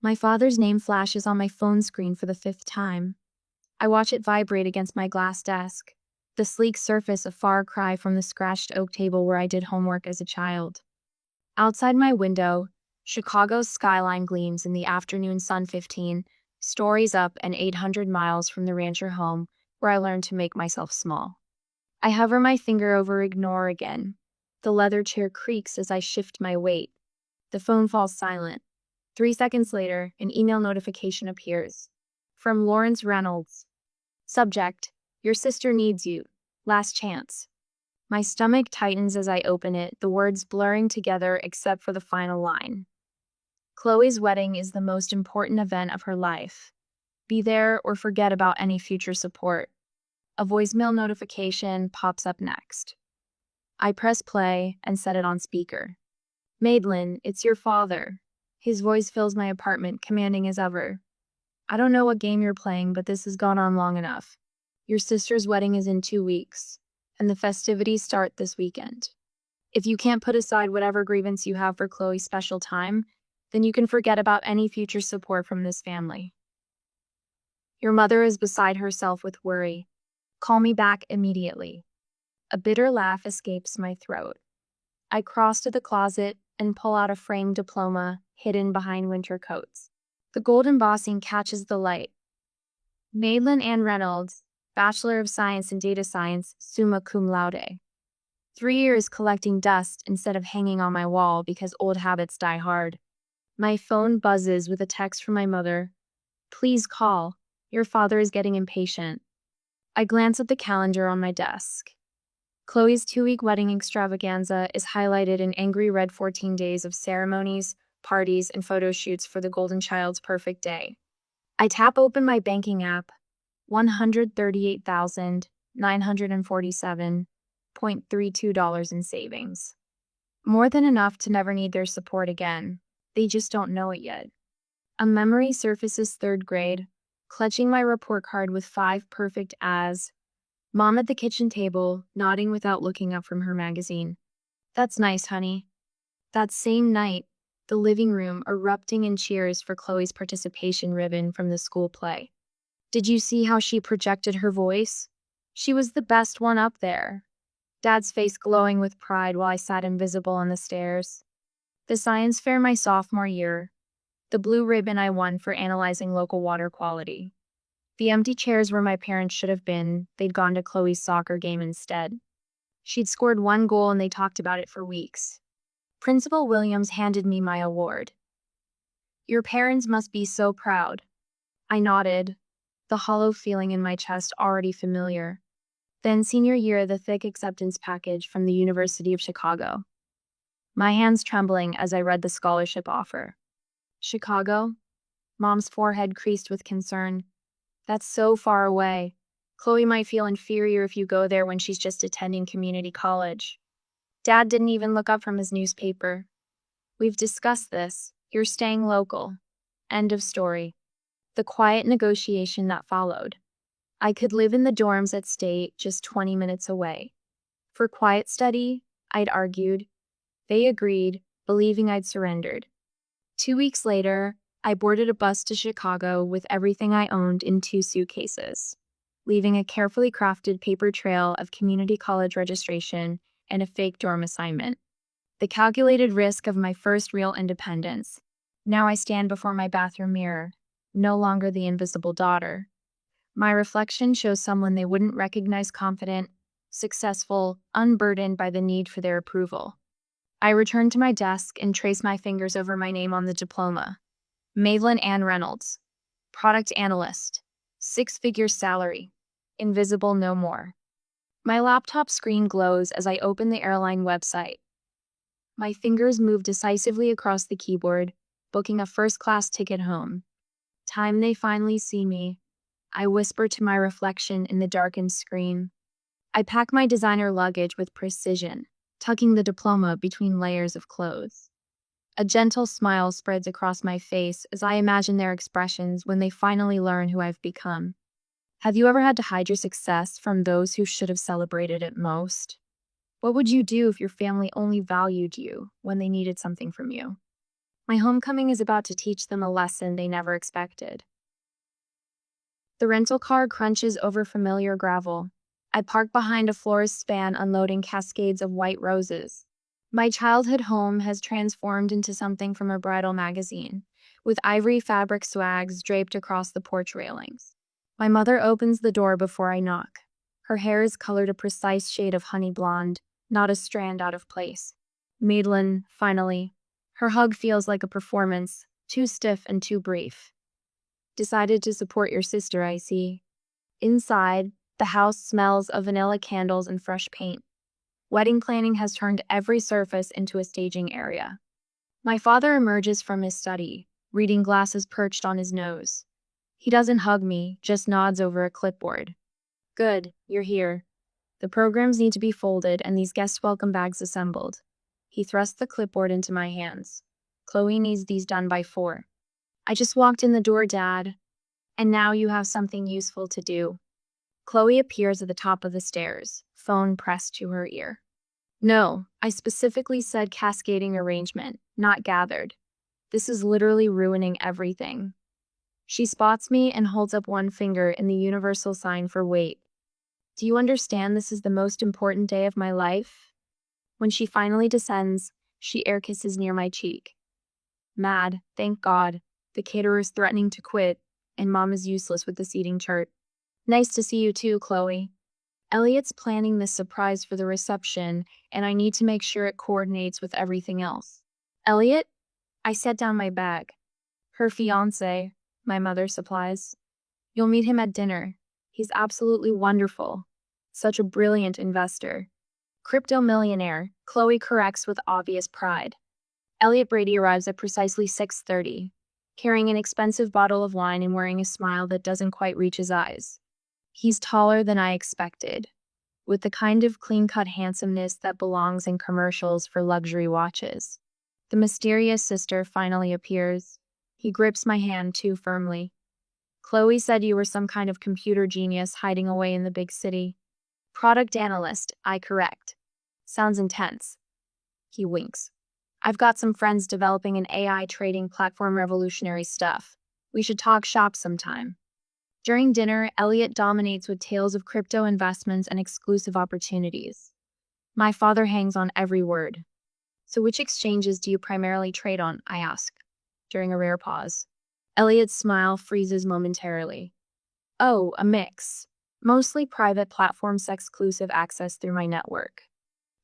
My father's name flashes on my phone screen for the 5th time. I watch it vibrate against my glass desk, the sleek surface a far cry from the scratched oak table where I did homework as a child. Outside my window, Chicago's skyline gleams in the afternoon sun. 15 stories up and 800 miles from the rancher home where I learned to make myself small. I hover my finger over ignore again. The leather chair creaks as I shift my weight. The phone falls silent. 3 seconds later, an email notification appears. From Lawrence Reynolds. Subject: Your sister needs you. Last chance. My stomach tightens as I open it, the words blurring together except for the final line. Chloe's wedding is the most important event of her life. Be there or forget about any future support. A voicemail notification pops up next. I press play and set it on speaker. Madelyn, it's your father. His voice fills my apartment, commanding as ever. I don't know what game you're playing, but this has gone on long enough. Your sister's wedding is in 2 weeks, and the festivities start this weekend. If you can't put aside whatever grievance you have for Chloe's special time, then you can forget about any future support from this family. Your mother is beside herself with worry. Call me back immediately. A bitter laugh escapes my throat. I cross to the closet and pull out a framed diploma hidden behind winter coats. The gold embossing catches the light. Madelyn Ann Reynolds, Bachelor of Science in Data Science, summa cum laude. 3 years collecting dust instead of hanging on my wall because old habits die hard. My phone buzzes with a text from my mother. Please call. Your father is getting impatient. I glance at the calendar on my desk. Chloe's 2-week wedding extravaganza is highlighted in angry red 14 days of ceremonies, parties, and photo shoots for the golden child's perfect day. I tap open my banking app. $138,947.32 in savings. More than enough to never need their support again. They just don't know it yet. A memory surfaces 3rd grade, clutching my report card with 5 perfect as. Mom at the kitchen table, nodding without looking up from her magazine. That's nice, honey. That same night, the living room erupting in cheers for Chloe's participation ribbon from the school play. Did you see how she projected her voice? She was the best one up there. Dad's face glowing with pride while I sat invisible on the stairs. The science fair my sophomore year. The blue ribbon I won for analyzing local water quality. The empty chairs where my parents should have been, they'd gone to Chloe's soccer game instead. She'd scored 1 goal and they talked about it for weeks. Principal Williams handed me my award. Your parents must be so proud. I nodded, the hollow feeling in my chest already familiar. Then senior year, the thick acceptance package from the University of Chicago. My hands trembling as I read the scholarship offer. Chicago? Mom's forehead creased with concern. That's so far away. Chloe might feel inferior if you go there when she's just attending community college. Dad didn't even look up from his newspaper. We've discussed this. You're staying local. End of story. The quiet negotiation that followed. I could live in the dorms at State, just 20 minutes away. For quiet study, I'd argued. They agreed, believing I'd surrendered. 2 weeks later, I boarded a bus to Chicago with everything I owned in 2 suitcases, leaving a carefully crafted paper trail of community college registration and a fake dorm assignment. The calculated risk of my first real independence. Now I stand before my bathroom mirror, no longer the invisible daughter. My reflection shows someone they wouldn't recognize confident, successful, unburdened by the need for their approval. I return to my desk and trace my fingers over my name on the diploma. Madelyn Ann Reynolds, product analyst, 6-figure salary, invisible no more. My laptop screen glows as I open the airline website. My fingers move decisively across the keyboard, booking a first-class ticket home. Time they finally see me, I whisper to my reflection in the darkened screen. I pack my designer luggage with precision, tucking the diploma between layers of clothes. A gentle smile spreads across my face as I imagine their expressions when they finally learn who I've become. Have you ever had to hide your success from those who should have celebrated it most? What would you do if your family only valued you when they needed something from you? My homecoming is about to teach them a lesson they never expected. The rental car crunches over familiar gravel. I park behind a florist's van unloading cascades of white roses. My childhood home has transformed into something from a bridal magazine, with ivory fabric swags draped across the porch railings. My mother opens the door before I knock. Her hair is colored a precise shade of honey blonde, not a strand out of place. Madelyn, finally. Her hug feels like a performance, too stiff and too brief. Decided to support your sister, I see. Inside, the house smells of vanilla candles and fresh paint. Wedding planning has turned every surface into a staging area. My father emerges from his study, reading glasses perched on his nose. He doesn't hug me, just nods over a clipboard. Good, you're here. The programs need to be folded and these guest welcome bags assembled. He thrusts the clipboard into my hands. Chloe needs these done by 4. I just walked in the door, Dad. And now you have something useful to do. Chloe appears at the top of the stairs, phone pressed to her ear. No, I specifically said cascading arrangement, not gathered. This is literally ruining everything. She spots me and holds up one finger in the universal sign for wait. Do you understand this is the most important day of my life? When she finally descends, she air kisses near my cheek. Mad, thank God. The caterer's threatening to quit, and Mom is useless with the seating chart. Nice to see you too, Chloe. Elliot's planning this surprise for the reception, and I need to make sure it coordinates with everything else. Elliot? I set down my bag. Her fiancé, my mother supplies. You'll meet him at dinner. He's absolutely wonderful. Such a brilliant investor. Crypto millionaire, Chloe corrects with obvious pride. Elliot Brady arrives at precisely 6:30, carrying an expensive bottle of wine and wearing a smile that doesn't quite reach his eyes. He's taller than I expected, with the kind of clean-cut handsomeness that belongs in commercials for luxury watches. The mysterious sister finally appears. He grips my hand too firmly. Chloe said you were some kind of computer genius hiding away in the big city. Product analyst, I correct. Sounds intense. He winks. I've got some friends developing an AI trading platform, revolutionary stuff. We should talk shop sometime. During dinner, Elliot dominates with tales of crypto investments and exclusive opportunities. My father hangs on every word. So which exchanges do you primarily trade on? I ask, during a rare pause. Elliot's smile freezes momentarily. Oh, a mix. Mostly private platforms, exclusive access through my network.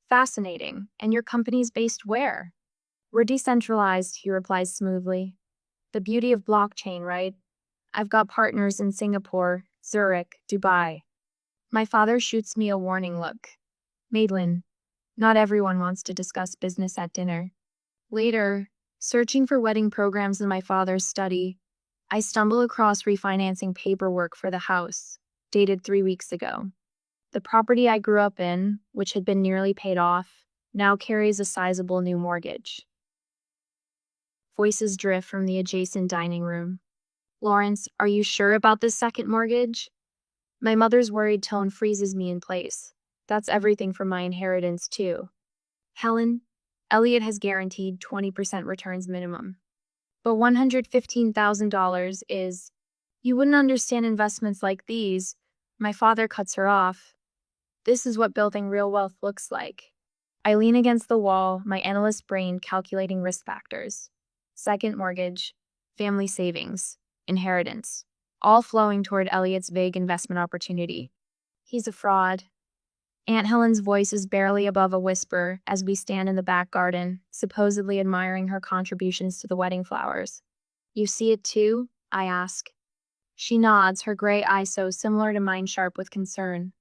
Fascinating. And your company's based where? We're decentralized, he replies smoothly. The beauty of blockchain, right? I've got partners in Singapore, Zurich, Dubai. My father shoots me a warning look. Madelyn, not everyone wants to discuss business at dinner. Later, searching for wedding programs in my father's study, I stumble across refinancing paperwork for the house, dated 3 weeks ago. The property I grew up in, which had been nearly paid off, now carries a sizable new mortgage. Voices drift from the adjacent dining room. Lawrence, are you sure about this second mortgage? My mother's worried tone freezes me in place. That's everything from my inheritance, too. Helen, Elliot has guaranteed 20% returns minimum. But $115,000 is... You wouldn't understand investments like these. My father cuts her off. This is what building real wealth looks like. I lean against the wall, my analyst brain calculating risk factors. Second mortgage, family savings, inheritance, all flowing toward Elliot's vague investment opportunity. He's a fraud. Aunt Helen's voice is barely above a whisper as we stand in the back garden, supposedly admiring her contributions to the wedding flowers. You see it too? I ask. She nods, her gray eyes so similar to mine sharp with concern.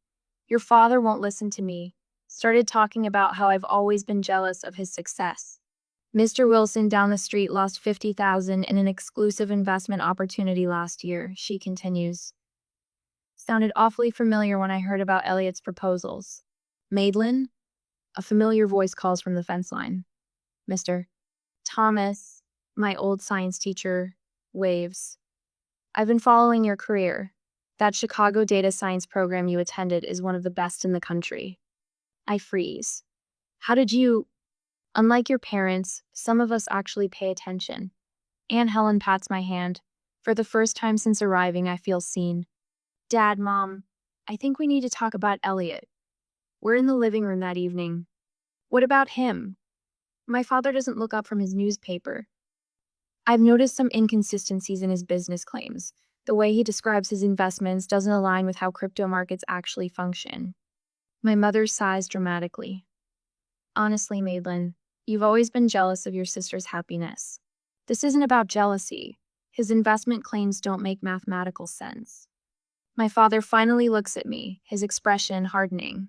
Your father won't listen to me. Started talking about how I've always been jealous of his success. Mr. Wilson down the street lost $50,000 in an exclusive investment opportunity last year, she continues. Sounded awfully familiar when I heard about Elliot's proposals. Madelyn? A familiar voice calls from the fence line. Mr. Thomas, my old science teacher, waves. I've been following your career. That Chicago data science program you attended is one of the best in the country. I freeze. How did you... Unlike your parents, some of us actually pay attention. Aunt Helen pats my hand. For the first time since arriving, I feel seen. Dad, Mom, I think we need to talk about Elliot. We're in the living room that evening. What about him? My father doesn't look up from his newspaper. I've noticed some inconsistencies in his business claims. The way he describes his investments doesn't align with how crypto markets actually function. My mother sighs dramatically. Honestly, Madelyn, you've always been jealous of your sister's happiness. This isn't about jealousy. His investment claims don't make mathematical sense. My father finally looks at me, his expression hardening.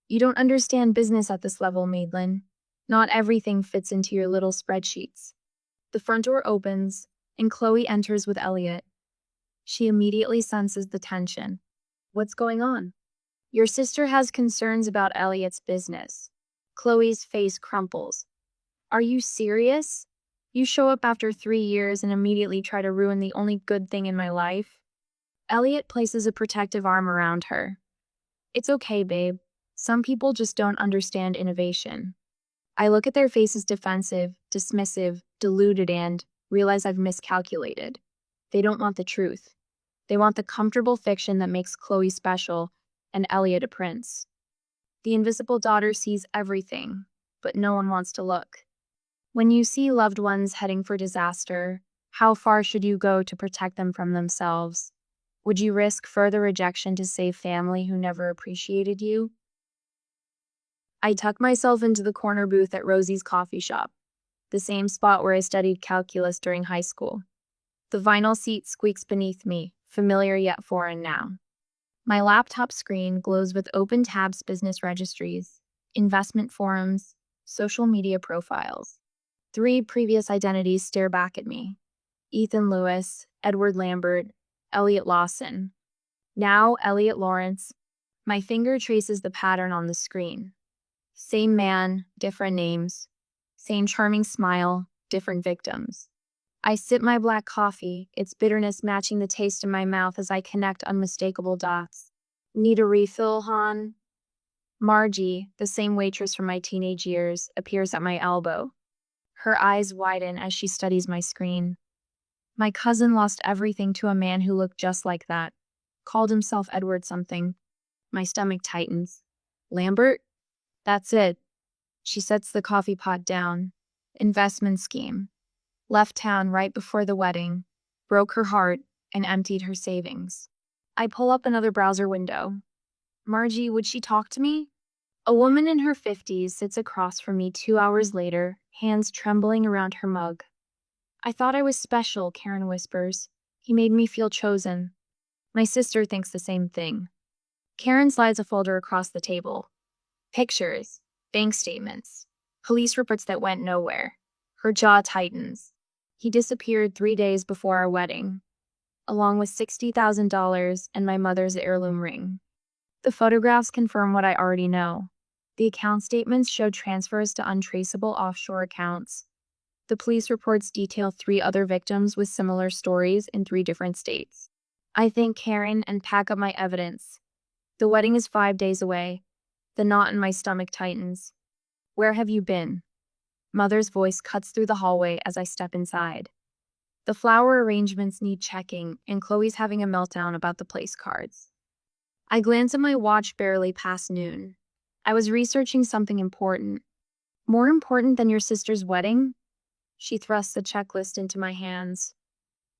You don't understand business at this level, Madelyn. Not everything fits into your little spreadsheets. The front door opens, and Chloe enters with Elliot. She immediately senses the tension. What's going on? Your sister has concerns about Elliot's business. Chloe's face crumples. Are you serious? You show up after 3 years and immediately try to ruin the only good thing in my life? Elliot places a protective arm around her. It's okay, babe. Some people just don't understand innovation. I look at their faces defensive, dismissive, deluded, and realize I've miscalculated. They don't want the truth. They want the comfortable fiction that makes Chloe special and Elliot a prince. The invisible daughter sees everything, but no one wants to look. When you see loved ones heading for disaster, how far should you go to protect them from themselves? Would you risk further rejection to save family who never appreciated you? I tuck myself into the corner booth at Rosie's coffee shop, the same spot where I studied calculus during high school. The vinyl seat squeaks beneath me, familiar yet foreign now. My laptop screen glows with open tabs, business registries, investment forums, social media profiles. 3 previous identities stare back at me. Ethan Lewis, Edward Lambert, Elliot Lawson. Now Elliot Lawrence. My finger traces the pattern on the screen. Same man, different names. Same charming smile, different victims. I sip my black coffee, its bitterness matching the taste in my mouth as I connect unmistakable dots. Need a refill, hon? Margie, the same waitress from my teenage years, appears at my elbow. Her eyes widen as she studies my screen. My cousin lost everything to a man who looked just like that. Called himself Edward something. My stomach tightens. Lambert? That's it. She sets the coffee pot down. Investment scheme. Left town right before the wedding. Broke her heart and emptied her savings. I pull up another browser window. Margie, would she talk to me? A woman in her 50s sits across from me 2 hours later, hands trembling around her mug. I thought I was special, Karen whispers. He made me feel chosen. My sister thinks the same thing. Karen slides a folder across the table. Pictures, bank statements, police reports that went nowhere. Her jaw tightens. He disappeared 3 days before our wedding, along with $60,000 and my mother's heirloom ring. The photographs confirm what I already know. The account statements show transfers to untraceable offshore accounts. The police reports detail 3 other victims with similar stories in 3 different states. I thank Karen and pack up my evidence. The wedding is 5 days away. The knot in my stomach tightens. Where have you been? Mother's voice cuts through the hallway as I step inside. The flower arrangements need checking, and Chloe's having a meltdown about the place cards. I glance at my watch, barely past noon. I was researching something important. More important than your sister's wedding? She thrusts the checklist into my hands.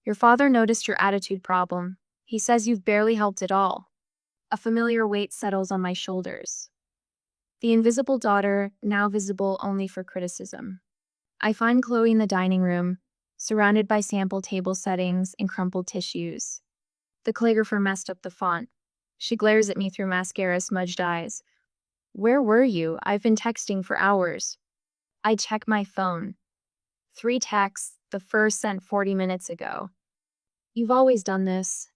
Your father noticed your attitude problem. He says you've barely helped at all. A familiar weight settles on my shoulders. The invisible daughter, now visible only for criticism. I find Chloe in the dining room, surrounded by sample table settings and crumpled tissues. The calligrapher messed up the font. She glares at me through mascara-smudged eyes. Where were you? I've been texting for hours. I check my phone. 3 texts, the first sent 40 minutes ago. You've always done this.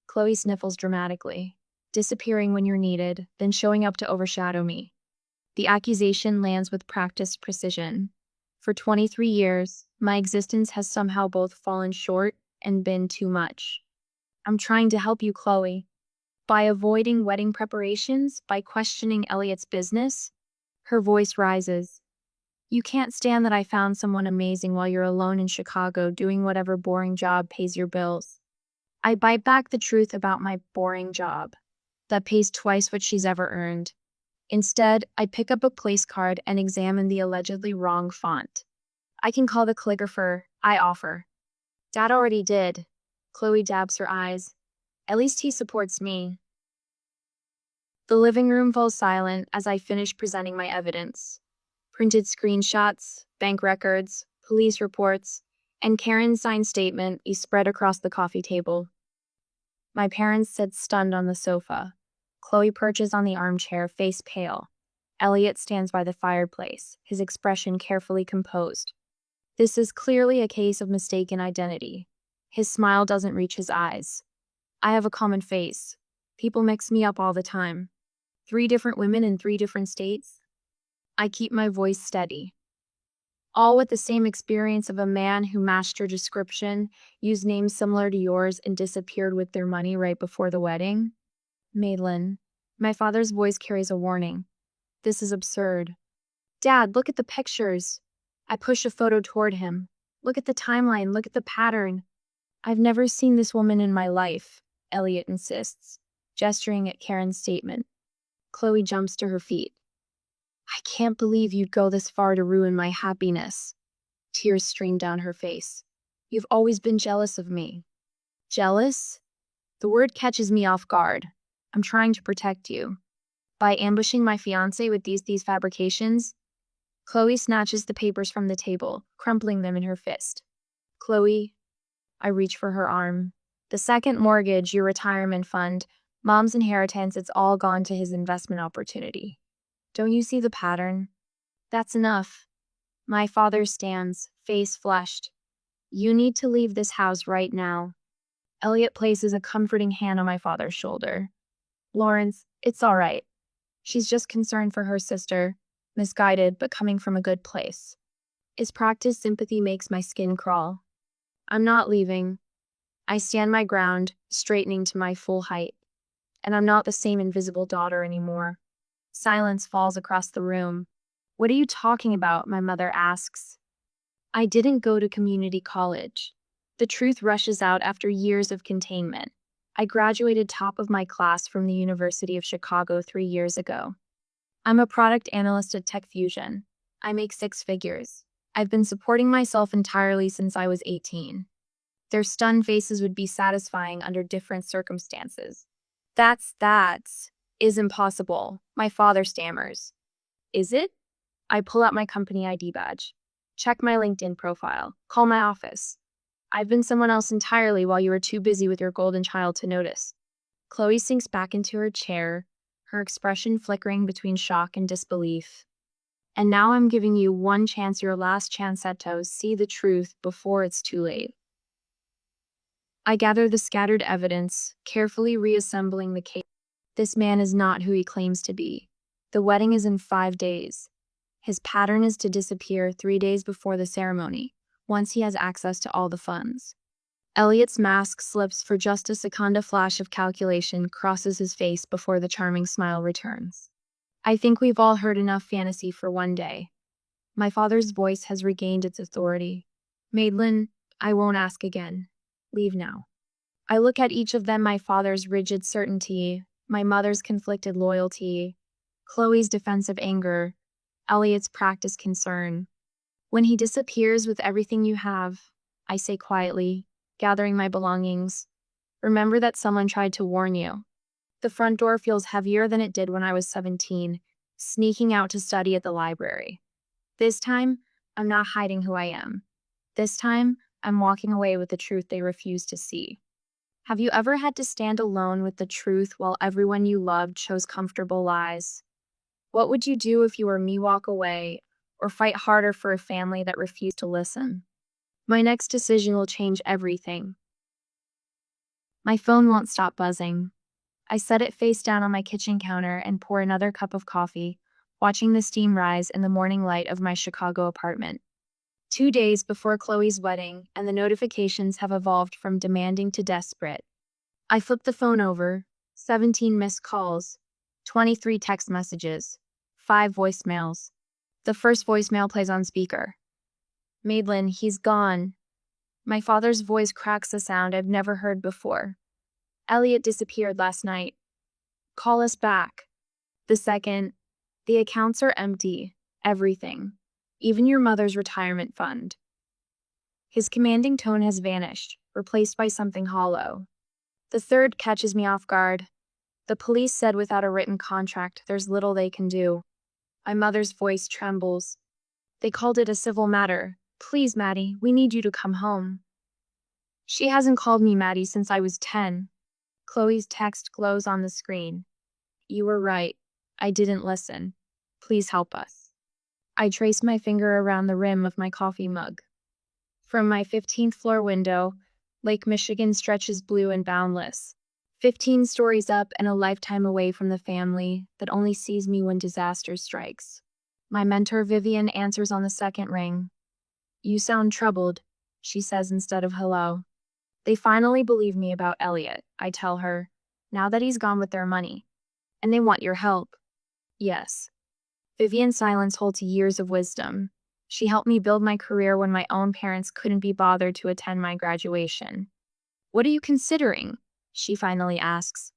Chloe sniffles dramatically, disappearing when you're needed, then showing up to overshadow me. The accusation lands with practiced precision. For 23 years, my existence has somehow both fallen short and been too much. I'm trying to help you, Chloe. By avoiding wedding preparations, by questioning Elliot's business. Her voice rises. You can't stand that I found someone amazing while you're alone in Chicago doing whatever boring job pays your bills. I bite back the truth about my boring job that pays twice what she's ever earned. Instead, I pick up a place card and examine the allegedly wrong font. I can call the calligrapher, I offer. Dad already did. Chloe dabs her eyes. At least he supports me. The living room falls silent as I finish presenting my evidence. Printed screenshots, bank records, police reports, and Karen's signed statement is spread across the coffee table. My parents sit stunned on the sofa. Chloe perches on the armchair, face pale. Elliot stands by the fireplace, his expression carefully composed. This is clearly a case of mistaken identity. His smile doesn't reach his eyes. I have a common face. People mix me up all the time. 3 different women in 3 different states. I keep my voice steady. All with the same experience of a man who matched your description, used names similar to yours, and disappeared with their money right before the wedding. Madelyn. My father's voice carries a warning. This is absurd. Dad, look at the pictures. I push a photo toward him. Look at the timeline, look at the pattern. I've never seen this woman in my life, Elliot insists, gesturing at Karen's statement. Chloe jumps to her feet. I can't believe you'd go this far to ruin my happiness. Tears stream down her face. You've always been jealous of me. Jealous? The word catches me off guard. I'm trying to protect you. By ambushing my fiancé with these fabrications? Chloe snatches the papers from the table, crumpling them in her fist. Chloe, I reach for her arm. The second mortgage, your retirement fund, Mom's inheritance, it's all gone to his investment opportunity. Don't you see the pattern? That's enough. My father stands, face flushed. You need to leave this house right now. Elliot places a comforting hand on my father's shoulder. Lawrence, it's all right. She's just concerned for her sister, misguided but coming from a good place. His practiced sympathy makes my skin crawl. I'm not leaving. I stand my ground, straightening to my full height. And I'm not the same invisible daughter anymore. Silence falls across the room. What are you talking about? My mother asks. I didn't go to community college. The truth rushes out after years of containment. I graduated top of my class from the University of Chicago 3 years ago. I'm a product analyst at Tech Fusion. I make 6 figures. I've been supporting myself entirely since I was 18. Their stunned faces would be satisfying under different circumstances. That is impossible, my father stammers. Is it? I pull out my company ID badge. Check my LinkedIn profile. Call my office. I've been someone else entirely while you were too busy with your golden child to notice. Chloe sinks back into her chair, her expression flickering between shock and disbelief. And now I'm giving you one chance, your last chance at to see the truth before it's too late. I gather the scattered evidence, carefully reassembling the case. This man is not who he claims to be. The wedding is in 5 days. His pattern is to disappear 3 days before the ceremony, once he has access to all the funds. Elliot's mask slips for just a second. A flash of calculation crosses his face before the charming smile returns. I think we've all heard enough fantasy for one day. My father's voice has regained its authority. Madelyn, I won't ask again. Leave now. I look at each of them, my father's rigid certainty, my mother's conflicted loyalty, Chloe's defensive anger, Elliot's practiced concern. When he disappears with everything you have, I say quietly, gathering my belongings, remember that someone tried to warn you. The front door feels heavier than it did when I was 17, sneaking out to study at the library. This time, I'm not hiding who I am. This time, I'm walking away with the truth they refuse to see. Have you ever had to stand alone with the truth while everyone you loved chose comfortable lies? What would you do if you were me? Walk away, or fight harder for a family that refused to listen? My next decision will change everything. My phone won't stop buzzing. I set it face down on my kitchen counter and pour another cup of coffee, watching the steam rise in the morning light of my Chicago apartment. 2 days before Chloe's wedding, and the notifications have evolved from demanding to desperate. I flip the phone over, 17 missed calls, 23 text messages, 5 voicemails. The first voicemail plays on speaker. Madelyn, he's gone. My father's voice cracks a sound I've never heard before. Elliot disappeared last night. Call us back. The second, the accounts are empty. Everything. Even your mother's retirement fund. His commanding tone has vanished, replaced by something hollow. The third catches me off guard. The police said without a written contract, there's little they can do. My mother's voice trembles. They called it a civil matter. Please, Maddie, we need you to come home. She hasn't called me Maddie since I was 10. Chloe's text glows on the screen. You were right. I didn't listen. Please help us. I trace my finger around the rim of my coffee mug. From my 15th floor window, Lake Michigan stretches blue and boundless. 15 stories up and a lifetime away from the family that only sees me when disaster strikes. My mentor Vivian answers on the second ring. You sound troubled, she says instead of hello. They finally believe me about Elliot, I tell her, now that he's gone with their money. And they want your help. Yes. Vivian's silence holds years of wisdom. She helped me build my career when my own parents couldn't be bothered to attend my graduation. What are you considering? She finally asks.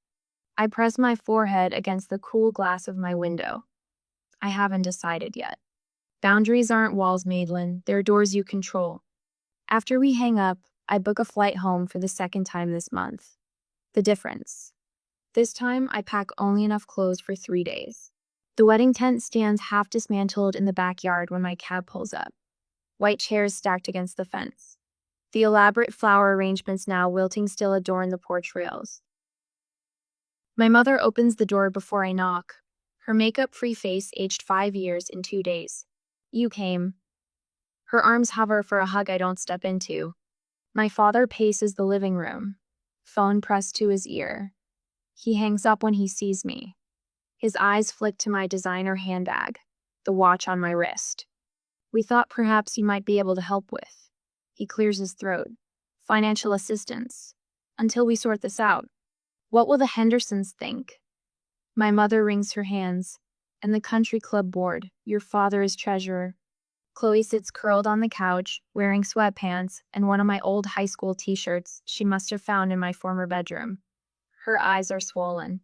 I press my forehead against the cool glass of my window. I haven't decided yet. Boundaries aren't walls, Madelyn. They're doors you control. After we hang up, I book a flight home for the second time this month. The difference. This time, I pack only enough clothes for 3 days. The wedding tent stands half dismantled in the backyard when my cab pulls up. White chairs stacked against the fence. The elaborate flower arrangements now wilting still adorn the porch rails. My mother opens the door before I knock. Her makeup-free face aged 5 years in 2 days. You came. Her arms hover for a hug I don't step into. My father paces the living room, phone pressed to his ear. He hangs up when he sees me. His eyes flick to my designer handbag, the watch on my wrist. We thought perhaps you might be able to help with. He clears his throat. Financial assistance. Until we sort this out. What will the Hendersons think? My mother wrings her hands. And the country club board. Your father is treasurer. Chloe sits curled on the couch, wearing sweatpants and one of my old high school t-shirts she must have found in my former bedroom. Her eyes are swollen.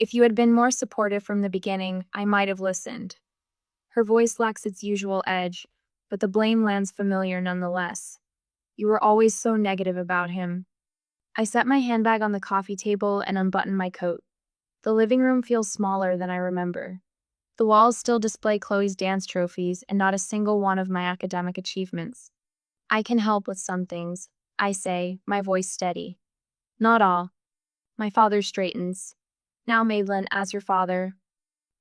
If you had been more supportive from the beginning, I might have listened. Her voice lacks its usual edge, but the blame lands familiar nonetheless. You were always so negative about him. I set my handbag on the coffee table and unbutton my coat. The living room feels smaller than I remember. The walls still display Chloe's dance trophies and not a single one of my academic achievements. I can help with some things, I say, my voice steady. Not all. My father straightens. Now, Madelyn, as your father,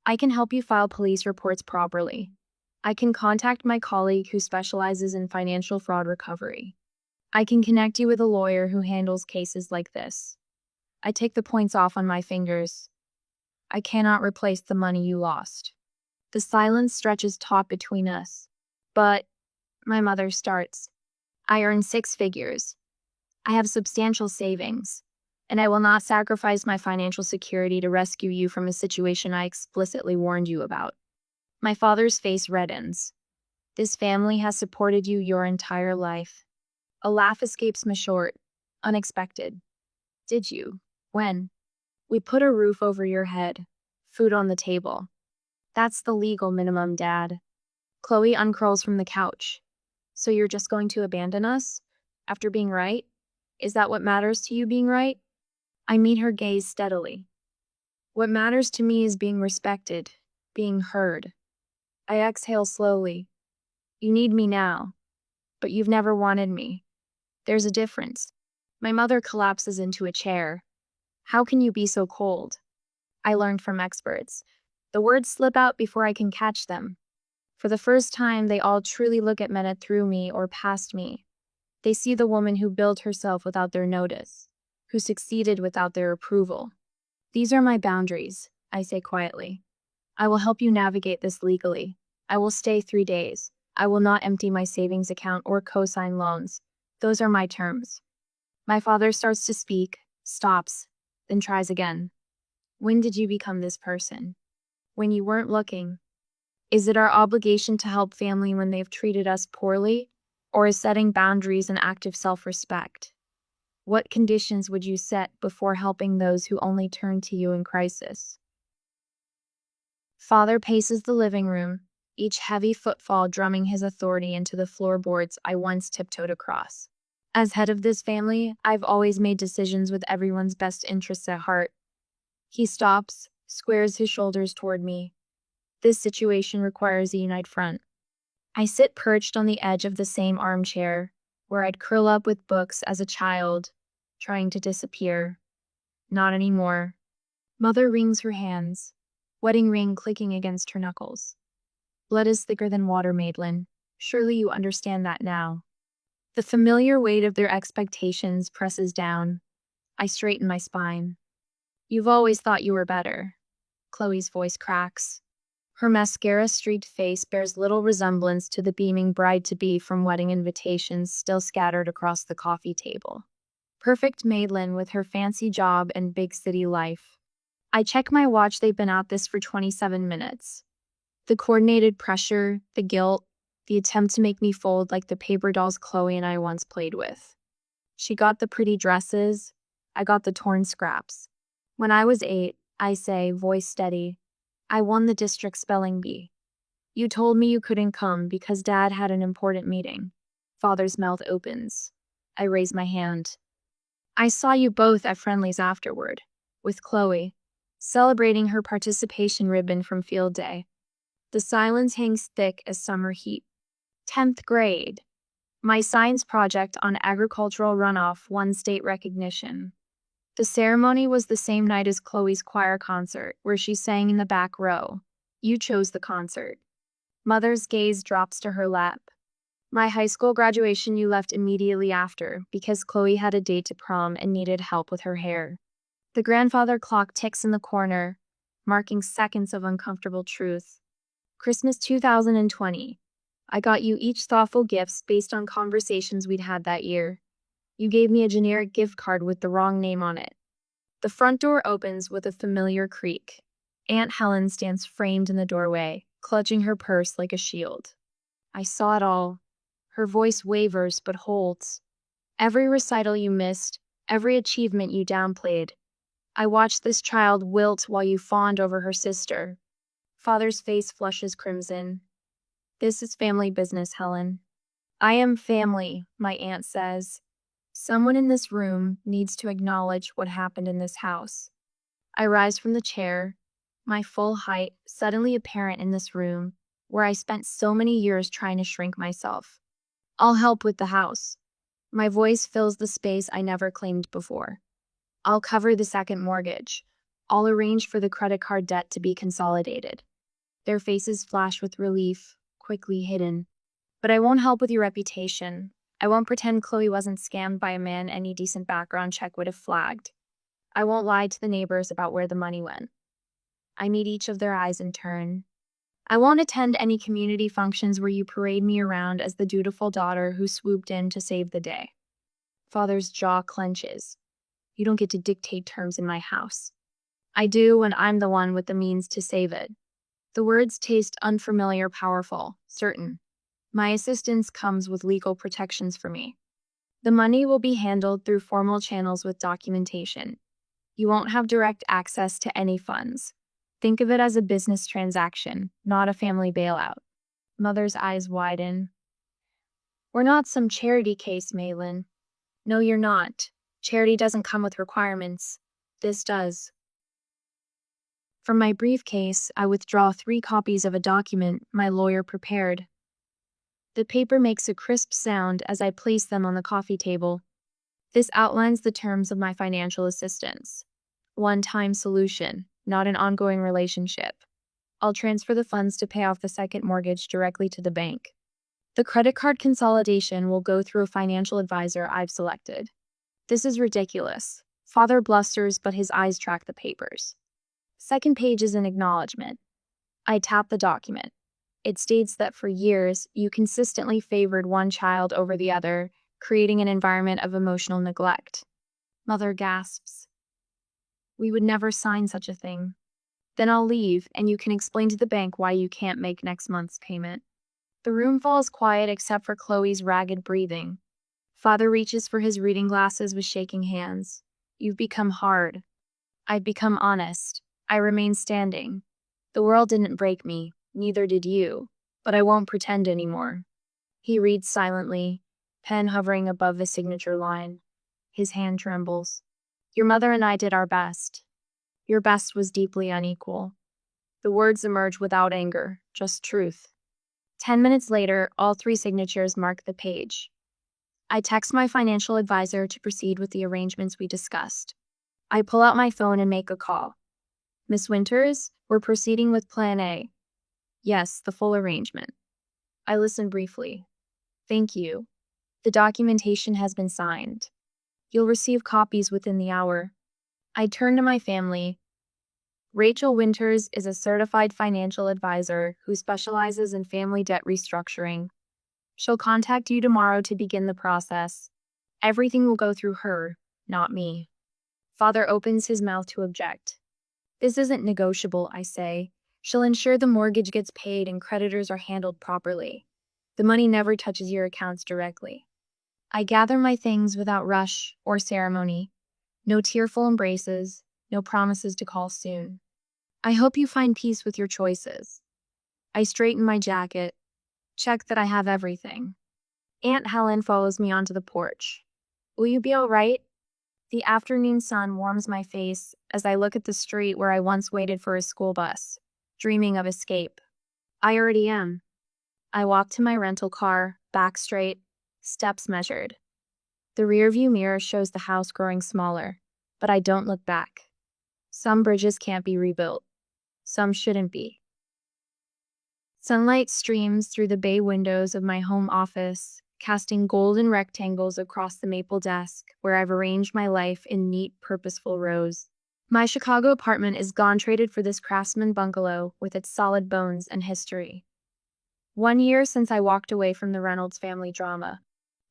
I can help you file police reports properly. I can contact my colleague who specializes in financial fraud recovery. I can connect you with a lawyer who handles cases like this. I take the points off on my fingers. I cannot replace the money you lost. The silence stretches taut between us. But, my mother starts. I earn 6 figures. I have substantial savings. And I will not sacrifice my financial security to rescue you from a situation I explicitly warned you about. My father's face reddens. This family has supported you your entire life. A laugh escapes me short. Unexpected. Did you? When? We put a roof over your head. Food on the table. That's the legal minimum, Dad. Chloe uncurls from the couch. So you're just going to abandon us? After being right? Is that what matters to you, being right? I meet her gaze steadily. What matters to me is being respected, being heard. I exhale slowly. You need me now, but you've never wanted me. There's a difference. My mother collapses into a chair. How can you be so cold? I learned from experts. The words slip out before I can catch them. For the first time, they all truly look at men through me or past me. They see the woman who built herself without their notice, who succeeded without their approval. These are my boundaries, I say quietly. I will help you navigate this legally. I will stay 3 days. I will not empty my savings account or co-sign loans. Those are my terms. My father starts to speak, stops, then tries again. When did you become this person? When you weren't looking. Is it our obligation to help family when they've treated us poorly? Or is setting boundaries an act of self-respect? What conditions would you set before helping those who only turn to you in crisis? Father paces the living room, each heavy footfall drumming his authority into the floorboards I once tiptoed across. As head of this family, I've always made decisions with everyone's best interests at heart. He stops, squares his shoulders toward me. This situation requires a united front. I sit perched on the edge of the same armchair, where I'd curl up with books as a child, trying to disappear. Not anymore. Mother wrings her hands, wedding ring clicking against her knuckles. Blood is thicker than water, Madelyn. Surely you understand that now. The familiar weight of their expectations presses down. I straighten my spine. You've always thought you were better. Chloe's voice cracks. Her mascara-streaked face bears little resemblance to the beaming bride-to-be from wedding invitations still scattered across the coffee table. Perfect Madelyn with her fancy job and big city life. I check my watch. They've been at this for 27 minutes. The coordinated pressure, the guilt, the attempt to make me fold like the paper dolls Chloe and I once played with. She got the pretty dresses. I got the torn scraps. When I was 8, I say, voice steady, I won the district spelling bee. You told me you couldn't come because Dad had an important meeting. Father's mouth opens. I raise my hand. I saw you both at Friendly's afterward, with Chloe, celebrating her participation ribbon from field day. The silence hangs thick as summer heat. 10th grade. My science project on agricultural runoff won state recognition. The ceremony was the same night as Chloe's choir concert, where she sang in the back row. You chose the concert. Mother's gaze drops to her lap. My high school graduation you left immediately after, because Chloe had a date to prom and needed help with her hair. The grandfather clock ticks in the corner, marking seconds of uncomfortable truth. Christmas 2020. I got you each thoughtful gifts based on conversations we'd had that year. You gave me a generic gift card with the wrong name on it. The front door opens with a familiar creak. Aunt Helen stands framed in the doorway, clutching her purse like a shield. I saw it all. Her voice wavers but holds. Every recital you missed, every achievement you downplayed. I watched this child wilt while you fawned over her sister. Father's face flushes crimson. This is family business, Helen. I am family, my aunt says. Someone in this room needs to acknowledge what happened in this house. I rise from the chair, my full height suddenly apparent in this room, where I spent so many years trying to shrink myself. I'll help with the house. My voice fills the space I never claimed before. I'll cover the second mortgage. I'll arrange for the credit card debt to be consolidated. Their faces flash with relief, quickly hidden. But I won't help with your reputation. I won't pretend Chloe wasn't scammed by a man any decent background check would have flagged. I won't lie to the neighbors about where the money went. I meet each of their eyes in turn. I won't attend any community functions where you parade me around as the dutiful daughter who swooped in to save the day. Father's jaw clenches. You don't get to dictate terms in my house. I do when I'm the one with the means to save it. The words taste unfamiliar, powerful, certain. My assistance comes with legal protections for me. The money will be handled through formal channels with documentation. You won't have direct access to any funds. Think of it as a business transaction, not a family bailout. Mother's eyes widen. We're not some charity case, Madelyn. No, you're not. Charity doesn't come with requirements. This does. From my briefcase, I withdraw 3 copies of a document my lawyer prepared. The paper makes a crisp sound as I place them on the coffee table. This outlines the terms of my financial assistance. One-time solution, not an ongoing relationship. I'll transfer the funds to pay off the second mortgage directly to the bank. The credit card consolidation will go through a financial advisor I've selected. This is ridiculous. Father blusters, but his eyes track the papers. Second page is an acknowledgement. I tap the document. It states that for years, you consistently favored one child over the other, creating an environment of emotional neglect. Mother gasps. We would never sign such a thing. Then I'll leave, and you can explain to the bank why you can't make next month's payment. The room falls quiet except for Chloe's ragged breathing. Father reaches for his reading glasses with shaking hands. You've become hard. I've become honest. I remain standing. The world didn't break me, neither did you. But I won't pretend anymore. He reads silently, pen hovering above the signature line. His hand trembles. Your mother and I did our best. Your best was deeply unequal. The words emerge without anger, just truth. 10 minutes later, all 3 signatures mark the page. I text my financial advisor to proceed with the arrangements we discussed. I pull out my phone and make a call. Miss Winters, we're proceeding with Plan A. Yes, the full arrangement. I listen briefly. Thank you. The documentation has been signed. You'll receive copies within the hour. I turn to my family. Rachel Winters is a certified financial advisor who specializes in family debt restructuring. She'll contact you tomorrow to begin the process. Everything will go through her, not me. Father opens his mouth to object. This isn't negotiable, I say. She'll ensure the mortgage gets paid and creditors are handled properly. The money never touches your accounts directly. I gather my things without rush or ceremony. No tearful embraces, no promises to call soon. I hope you find peace with your choices. I straighten my jacket, check that I have everything. Aunt Helen follows me onto the porch. Will you be all right? The afternoon sun warms my face as I look at the street where I once waited for a school bus, dreaming of escape. I already am. I walk to my rental car, back straight, steps measured. The rearview mirror shows the house growing smaller, but I don't look back. Some bridges can't be rebuilt. Some shouldn't be. Sunlight streams through the bay windows of my home office, casting golden rectangles across the maple desk where I've arranged my life in neat, purposeful rows. My Chicago apartment is gone traded for this craftsman bungalow with its solid bones and history. 1 year since I walked away from the Reynolds family drama.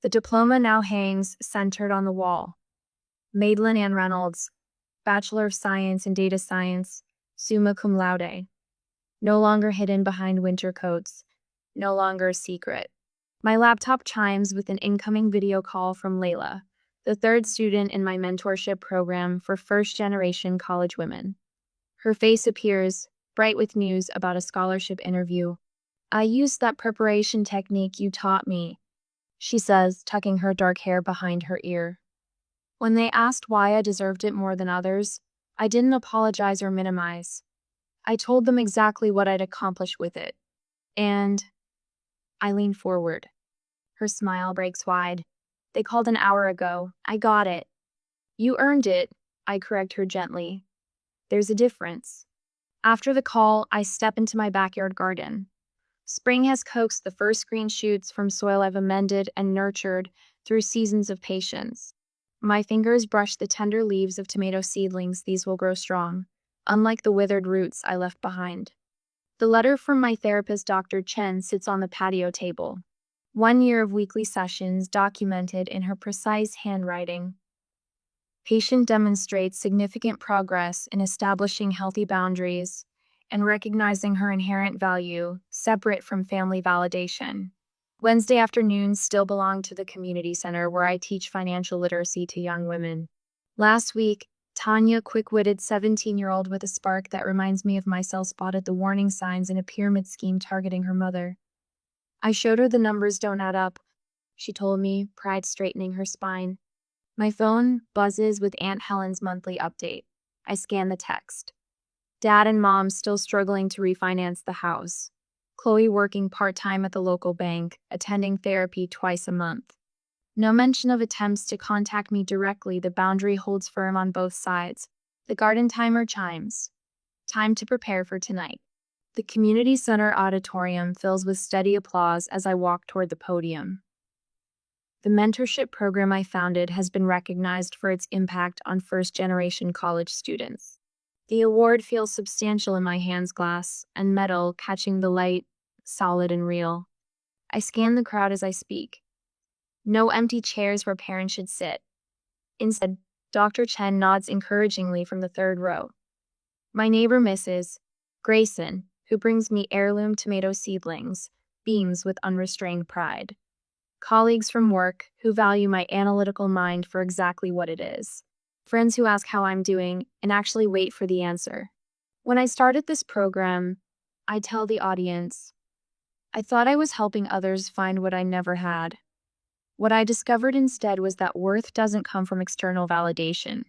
The diploma now hangs centered on the wall. Madelyn Ann Reynolds, Bachelor of Science in Data Science, summa cum laude. No longer hidden behind winter coats, no longer a secret. My laptop chimes with an incoming video call from Layla, the 3rd student in my mentorship program for first-generation college women. Her face appears, bright with news about a scholarship interview. I used that preparation technique you taught me, she says, tucking her dark hair behind her ear. When they asked why I deserved it more than others, I didn't apologize or minimize. I told them exactly what I'd accomplished with it. And I lean forward. Her smile breaks wide. They called an hour ago. I got it. You earned it, I correct her gently. There's a difference. After the call, I step into my backyard garden. Spring has coaxed the first green shoots from soil I've amended and nurtured through seasons of patience. My fingers brush the tender leaves of tomato seedlings. These will grow strong, unlike the withered roots I left behind. The letter from my therapist, Dr. Chen, sits on the patio table. 1 year of weekly sessions documented in her precise handwriting. Patient demonstrates significant progress in establishing healthy boundaries and recognizing her inherent value, separate from family validation. Wednesday afternoons still belong to the community center where I teach financial literacy to young women. Last week, Tanya, quick-witted 17-year-old with a spark that reminds me of myself, spotted the warning signs in a pyramid scheme targeting her mother. I showed her the numbers don't add up, she told me, pride straightening her spine. My phone buzzes with Aunt Helen's monthly update. I scan the text. Dad and Mom still struggling to refinance the house. Chloe working part-time at the local bank, attending therapy twice a month. No mention of attempts to contact me directly. The boundary holds firm on both sides. The garden timer chimes. Time to prepare for tonight. The community center auditorium fills with steady applause as I walk toward the podium. The mentorship program I founded has been recognized for its impact on first-generation college students. The award feels substantial in my hands, glass and metal catching the light, solid and real. I scan the crowd as I speak. No empty chairs where parents should sit. Instead, Dr. Chen nods encouragingly from the 3rd row. My neighbor Mrs. Grayson, who brings me heirloom tomato seedlings, beams with unrestrained pride. Colleagues from work who value my analytical mind for exactly what it is. Friends who ask how I'm doing and actually wait for the answer. When I started this program, I tell the audience, I thought I was helping others find what I never had. What I discovered instead was that worth doesn't come from external validation.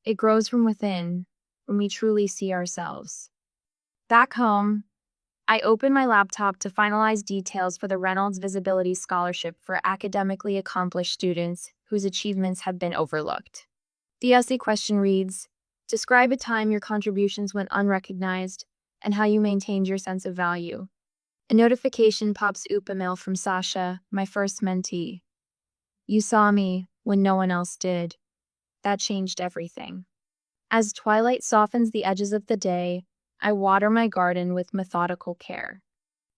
It grows from within, when we truly see ourselves. Back home, I opened my laptop to finalize details for the Reynolds Visibility Scholarship for academically accomplished students whose achievements have been overlooked. The essay question reads, describe a time your contributions went unrecognized and how you maintained your sense of value. A notification pops up email from Sasha, my first mentee. You saw me when no one else did. That changed everything. As twilight softens the edges of the day, I water my garden with methodical care.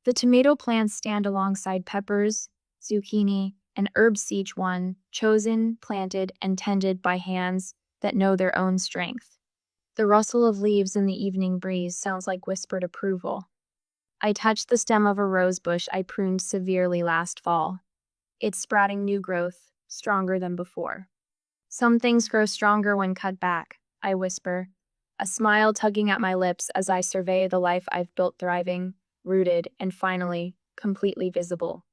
The tomato plants stand alongside peppers, zucchini, and herbs, each one chosen, planted, and tended by hands that know their own strength. The rustle of leaves in the evening breeze sounds like whispered approval. I touch the stem of a rose bush I pruned severely last fall. It's sprouting new growth, stronger than before. Some things grow stronger when cut back, I whisper, a smile tugging at my lips as I survey the life I've built thriving, rooted, and finally, completely visible.